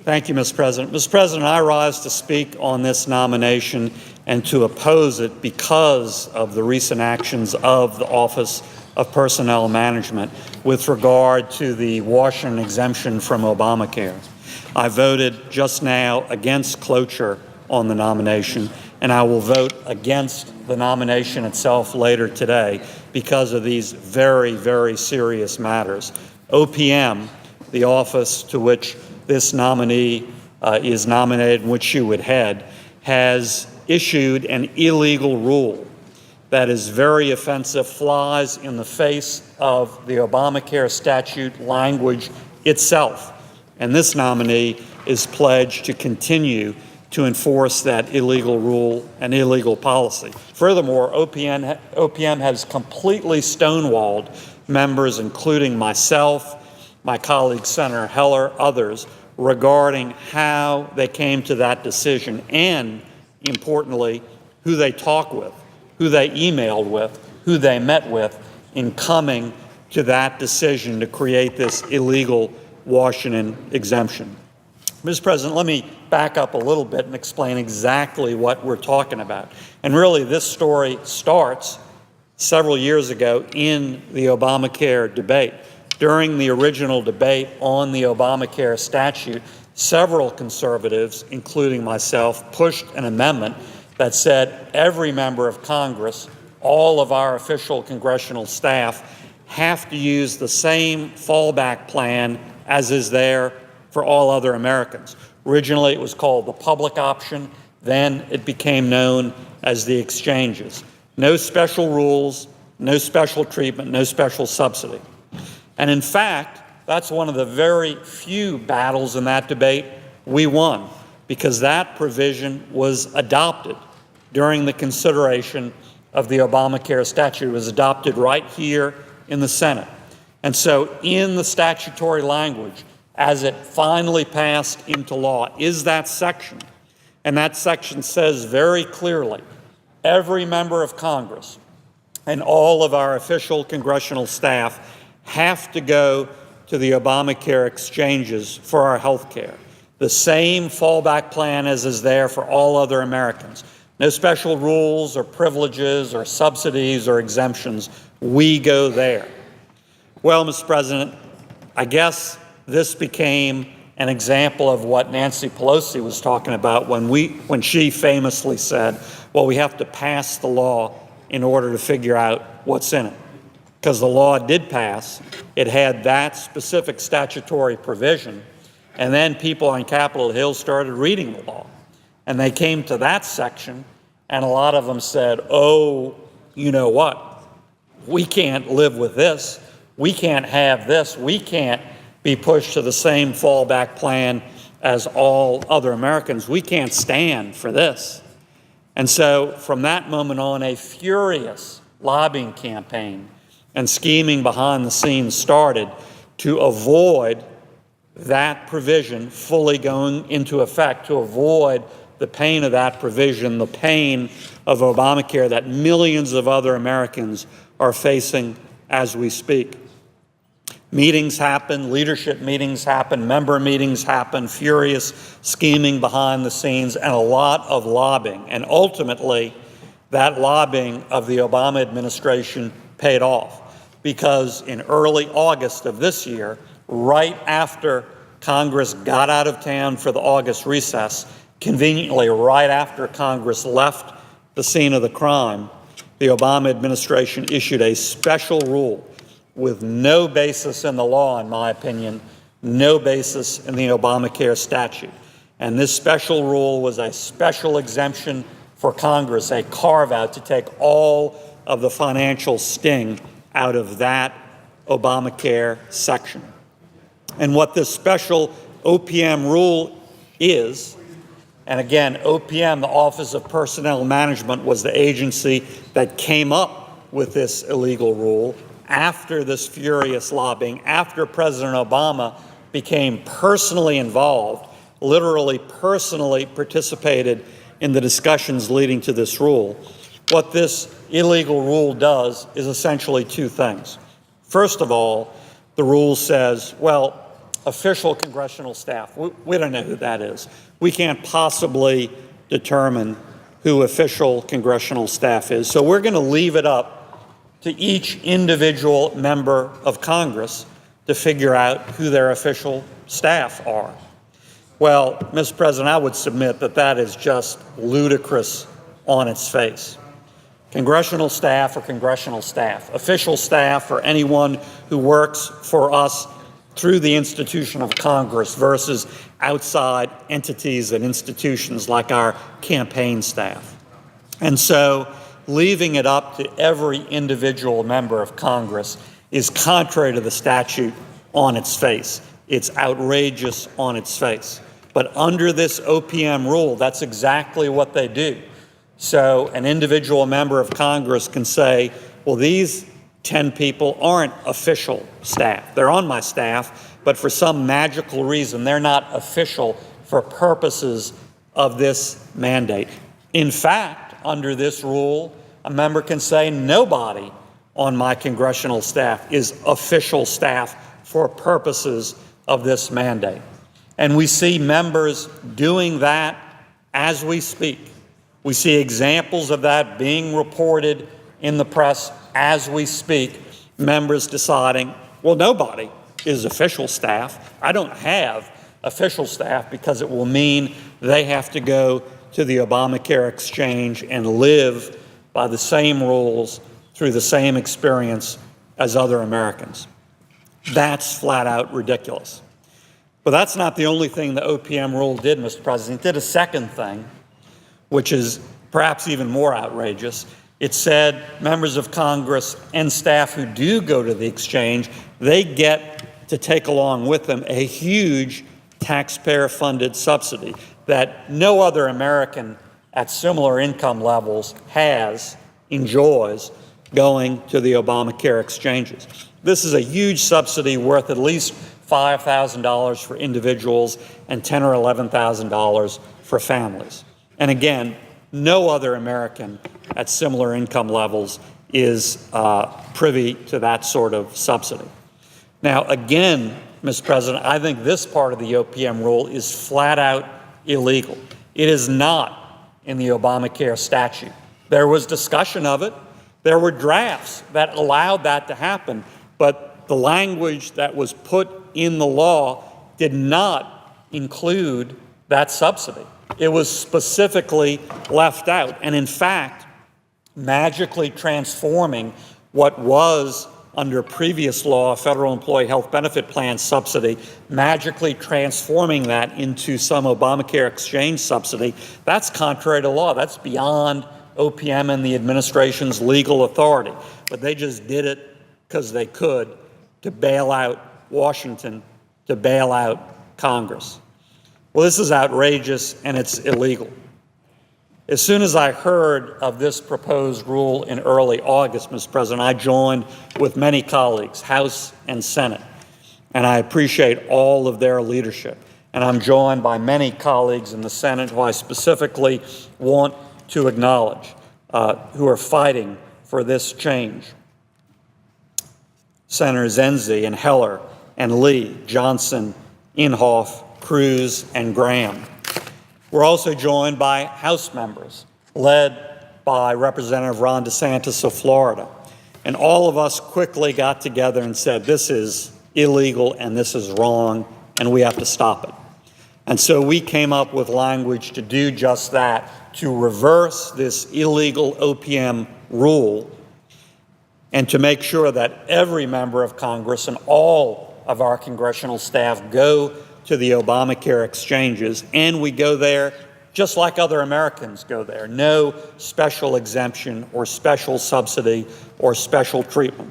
Thank you, Mr. President. Mr. President, I rise to speak on this nomination and to oppose it because of the recent actions of the Office of Personnel Management with regard to the Washington exemption from Obamacare. I voted just now against cloture on the nomination, and I will vote against the nomination itself later today because of these very, very serious matters. OPM, the office to which this nominee is nominated and which she would head, has issued an illegal rule that is very offensive, flies in the face of the Obamacare statute language itself. And this nominee is pledged to continue to enforce that illegal rule and illegal policy. Furthermore, OPM has completely stonewalled members, including myself, my colleague Senator Heller, others, regarding how they came to that decision and, importantly, who they talked with, who they emailed with, who they met with in coming to that decision to create this illegal Washington exemption. Mr. President, let me back up a little bit and explain exactly what we're talking about. And really, this story starts several years ago in the Obamacare debate. During the original debate on the Obamacare statute, several conservatives, including myself, pushed an amendment that said every member of Congress, all of our official congressional staff, have to use the same fallback plan as is there for all other Americans. Originally, it was called the public option. Then it became known as the exchanges. No special rules, no special treatment, no special subsidy. And in fact, that's one of the very few battles in that debate we won, because that provision was adopted during the consideration of the Obamacare statute. It was adopted right here in the Senate. And so in the statutory language, as it finally passed into law, is that section. And that section says very clearly, every member of Congress and all of our official congressional staff have to go to the Obamacare exchanges for our health care. The same fallback plan as is there for all other Americans. No special rules or privileges or subsidies or exemptions. We go there. Well, Mr. President, I guess this became an example of what Nancy Pelosi was talking about when she famously said, well, we have to pass the law in order to figure out what's in it. Because the law did pass, it had that specific statutory provision, and then people on Capitol Hill started reading the law. And they came to that section, and a lot of them said, oh, you know what? We can't live with this. We can't have this. We can't be pushed to the same fallback plan as all other Americans. We can't stand for this. And so from that moment on, a furious lobbying campaign and scheming behind the scenes started to avoid that provision fully going into effect, to avoid the pain of that provision, the pain of Obamacare that millions of other Americans are facing as we speak. Meetings happen, leadership meetings happen, member meetings happen, furious scheming behind the scenes, and a lot of lobbying. And ultimately, that lobbying of the Obama administration paid off, because in early August of this year, right after Congress got out of town for the August recess, conveniently right after Congress left the scene of the crime, the Obama administration issued a special rule with no basis in the law, in my opinion, no basis in the Obamacare statute. And this special rule was a special exemption for Congress, a carve-out to take all of the financial sting out of that Obamacare section. And what this special OPM rule is, and again, OPM, the Office of Personnel Management, was the agency that came up with this illegal rule after this furious lobbying, after President Obama became personally involved, literally personally participated in the discussions leading to this rule. What this illegal rule does is essentially two things. First of all, the rule says, well, official congressional staff. We don't know who that is. We can't possibly determine who official congressional staff is. So we're going to leave it up to each individual member of Congress to figure out who their official staff are. Well, Mr. President, I would submit that that is just ludicrous on its face. Congressional staff or congressional staff. Official staff or anyone who works for us through the institution of Congress versus outside entities and institutions like our campaign staff. And so leaving it up to every individual member of Congress is contrary to the statute on its face. It's outrageous on its face. But under this OPM rule, that's exactly what they do. So an individual member of Congress can say, well, these 10 people aren't official staff. They're on my staff, but for some magical reason, they're not official for purposes of this mandate. In fact, under this rule, a member can say nobody on my congressional staff is official staff for purposes of this mandate. And we see members doing that as we speak. We see examples of that being reported in the press as we speak, members deciding, well, nobody is official staff. I don't have official staff because it will mean they have to go to the Obamacare exchange and live by the same rules through the same experience as other Americans. That's flat out ridiculous. But that's not the only thing the OPM rule did, Mr. President. It did a second thing, which is perhaps even more outrageous. It said members of Congress and staff who do go to the exchange, they get to take along with them a huge taxpayer-funded subsidy that no other American at similar income levels enjoys going to the Obamacare exchanges. This is a huge subsidy worth at least $5,000 for individuals and $10,000 or $11,000 for families. And again, no other American at similar income levels is privy to that sort of subsidy. Now, again, Mr. President, I think this part of the OPM rule is flat out illegal. It is not in the Obamacare statute. There was discussion of it. There were drafts that allowed that to happen, but the language that was put in the law did not include that subsidy. It was specifically left out, and in fact, magically transforming what was under previous law, a federal employee health benefit plan subsidy, magically transforming that into some Obamacare exchange subsidy. That's contrary to law. That's beyond OPM and the administration's legal authority. But they just did it because they could to bail out Washington, to bail out Congress. Well, this is outrageous and it's illegal. As soon as I heard of this proposed rule in early August, Mr. President, I joined with many colleagues, House and Senate, and I appreciate all of their leadership. And I'm joined by many colleagues in the Senate who I specifically want to acknowledge, who are fighting for this change. Senators Enzi and Heller and Lee, Johnson, Inhofe, Cruz, and Graham. We're also joined by House members, led by Representative Ron DeSantis of Florida. And all of us quickly got together and said, this is illegal and this is wrong, and we have to stop it. And so we came up with language to do just that, to reverse this illegal OPM rule and to make sure that every member of Congress and all of our congressional staff go to the Obamacare exchanges, and we go there just like other Americans go there. No special exemption or special subsidy or special treatment.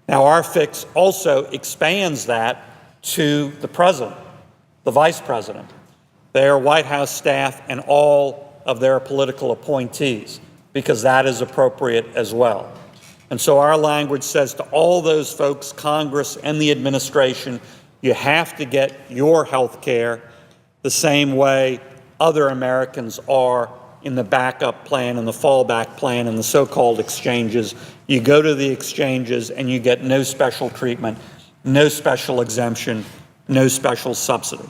Now, our fix also expands that to the president, the vice president, their White House staff, and all of their political appointees, because that is appropriate as well. And so our language says to all those folks, Congress and the administration, you have to get your health care the same way other Americans are in the backup plan and the fallback plan and the so-called exchanges. You go to the exchanges and you get no special treatment, no special exemption, no special subsidy.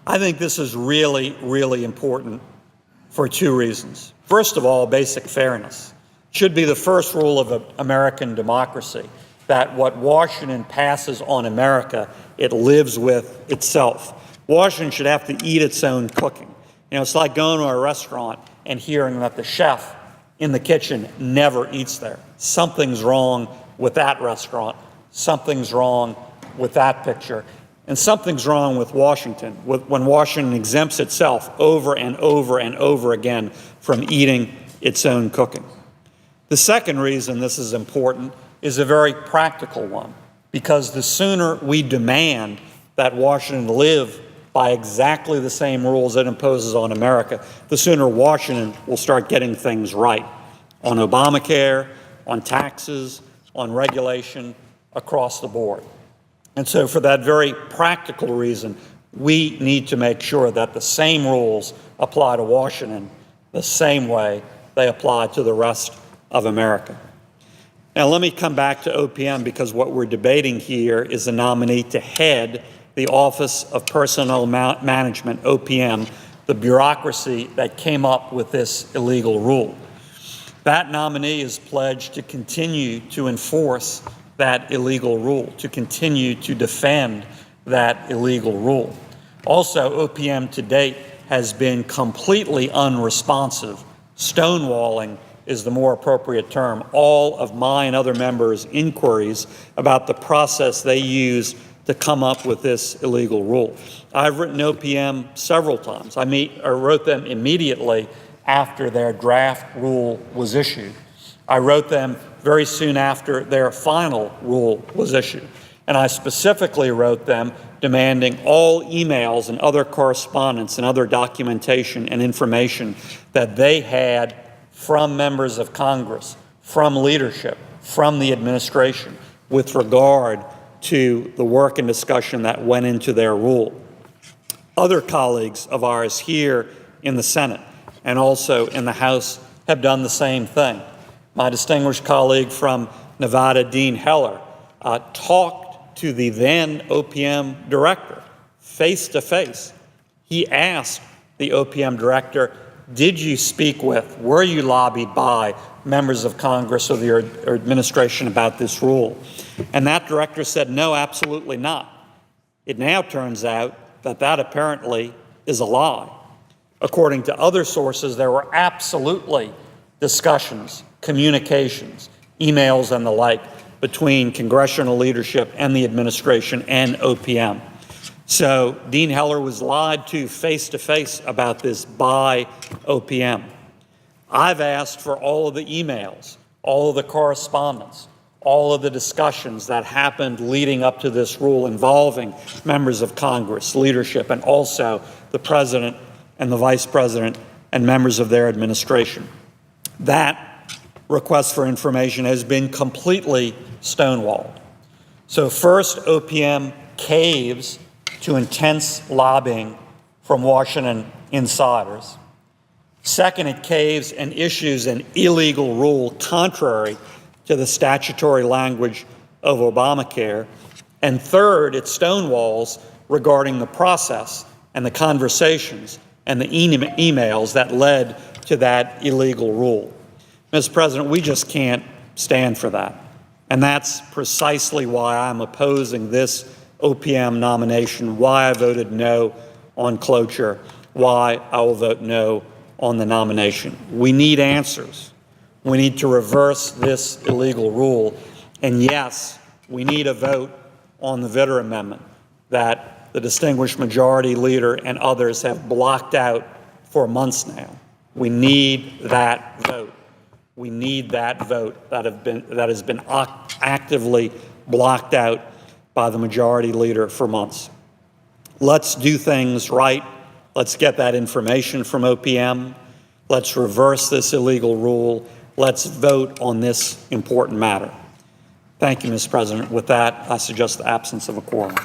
I think this is really, really important for two reasons. First of all, basic fairness. It should be the first rule of American democracy that what Washington passes on America, it lives with itself. Washington should have to eat its own cooking. You know, it's like going to a restaurant and hearing that the chef in the kitchen never eats there. Something's wrong with that restaurant. Something's wrong with that picture. And something's wrong with Washington, when Washington exempts itself over and over and over again from eating its own cooking. The second reason this is important is a very practical one, because the sooner we demand that Washington live by exactly the same rules it imposes on America, the sooner Washington will start getting things right on Obamacare, on taxes, on regulation, across the board. And so for that very practical reason, we need to make sure that the same rules apply to Washington the same way they apply to the rest of America. Now, let me come back to OPM, because what we're debating here is a nominee to head the Office of Personnel Management, OPM, the bureaucracy that came up with this illegal rule. That nominee is pledged to continue to enforce that illegal rule, to continue to defend that illegal rule. Also, OPM to date has been completely unresponsive. Stonewalling is the more appropriate term. All of my and other members' inquiries about the process they use to come up with this illegal rule. I've written OPM several times. I wrote them immediately after their draft rule was issued. I wrote them very soon after their final rule was issued. And I specifically wrote them demanding all emails and other correspondence and other documentation and information that they had from members of Congress, from leadership, from the administration, with regard to the work and discussion that went into their rule. Other colleagues of ours here in the Senate and also in the House have done the same thing. My distinguished colleague from Nevada, Dean Heller, talked to the then OPM director face to face. He asked the OPM director, did you speak with, were you lobbied by members of Congress or the administration about this rule? And that director said, no, absolutely not. It now turns out that that apparently is a lie. According to other sources, there were absolutely discussions, communications, emails and the like between congressional leadership and the administration and OPM. So Dean Heller was lied to face about this by OPM. I've asked for all of the emails, all of the correspondence, all of the discussions that happened leading up to this rule involving members of Congress, leadership, and also the president and the vice president and members of their administration. That request for information has been completely stonewalled. So first, OPM caves to intense lobbying from Washington insiders. Second, it caves and issues an illegal rule contrary to the statutory language of Obamacare. And third, it stonewalls regarding the process and the conversations and the emails that led to that illegal rule. Mr. President, we just can't stand for that. And that's precisely why I'm opposing this OPM nomination, why I voted no on cloture, why I will vote no on the nomination. We need answers. We need to reverse this illegal rule. And yes, we need a vote on the Vitter amendment that the distinguished majority leader and others have blocked out for months now. We need that vote. We need that vote that has been actively blocked out by the majority leader for months. Let's do things right. Let's get that information from OPM. Let's reverse this illegal rule. Let's vote on this important matter. Thank you, Mr. President. With that, I suggest the absence of a quorum.